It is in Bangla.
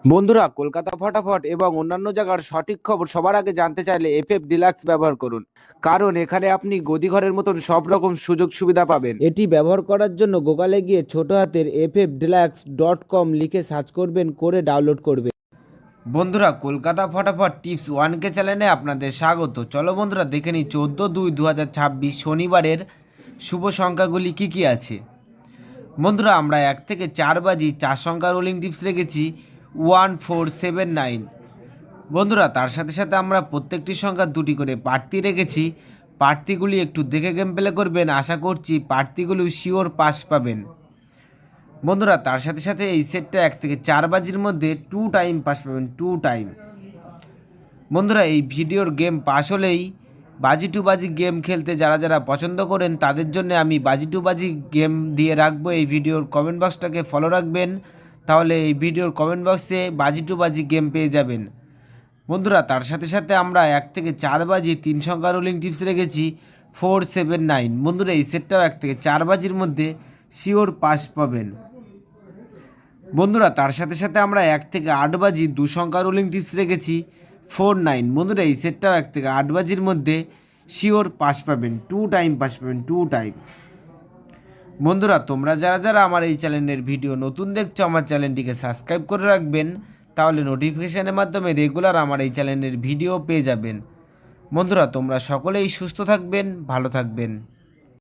বন্ধুরা, কলকাতা ফটাফট এবং অন্যান্য জায়গার সঠিক খবর সবার আগে জানতে চাইলে এফএফ ডিলাক্স ব্যবহার করুন। কারণ এখানে আপনি গদিঘরের মতন সব রকম সুযোগ সুবিধা পাবেন। এটি ব্যবহার করার জন্য গুগলে গিয়ে ছোট হাতের ffdeluxe.com লিখে সার্চ করবেন, করে ডাউনলোড করবেন। বন্ধুরা, কলকাতা ফটাফট টিপস 1K চ্যানেলে আপনাদের স্বাগত। চলো বন্ধুরা, দেখে নিই 14/2/2026 শনিবারের শুভ সংখ্যাগুলি কি কি আছে। বন্ধুরা, আমরা 1 থেকে 4 বাজি 4 সংখ্যা রোলিং টিপস রেখেছি 1479। বন্ধুরা, তার সাথে সাথে আমরা প্রত্যেকটি সংখ্যা দুটি করে প্রার্থী রেখেছি। প্রার্থীগুলি একটু দেখে গেম প্লে করবেন, আশা করছি প্রার্থীগুলি শিওর পাস পাবেন। বন্ধুরা, তার সাথে সাথে এই সেটটা 1 থেকে 4 বাজির মধ্যে 2 টাইম পাস পাবেন, 2 টাইম। বন্ধুরা, এই ভিডিওর গেম পাস হলেই বাজি টু বাজি গেম খেলতে যারা যারা পছন্দ করেন তাদের জন্য আমি বাজি টু বাজি গেম দিয়ে রাখবো। এই ভিডিওর কমেন্ট বক্সটাকে ফলো রাখবেন, তাহলে এই ভিডিওর কমেন্ট বক্সে বাজি টু বাজি গেম পেয়ে যাবেন। বন্ধুরা, তার সাথে সাথে আমরা 1 থেকে 4 বাজি 3 সংখ্যা রোলিং টিপস রেখেছি 479। বন্ধুরা, এই সেটটাও 1 থেকে 4 বাজির মধ্যে শিওর পাস পাবেন। বন্ধুরা, তার সাথে সাথে আমরা 1 থেকে 8 বাজি 2 সংখ্যা রোলিং টিপস রেখেছি 49। বন্ধুরা, এই সেটটাও 1 থেকে 8 বাজির মধ্যে শিওর পাস পাবেন, 2 টাইম পাস পাবেন, 2 টাইম। বন্ধুরা, তোমরা যারা যারা আমার এই চ্যানেলের ভিডিও নতুন দেখছো, আমার চ্যানেলটিকে সাবস্ক্রাইব করে রাখবেন, তাহলে নোটিফিকেশানের মাধ্যমে রেগুলার আমার এই চ্যানেলের ভিডিও পেয়ে যাবেন। বন্ধুরা, তোমরা সকলেই সুস্থ থাকবেন, ভালো থাকবেন।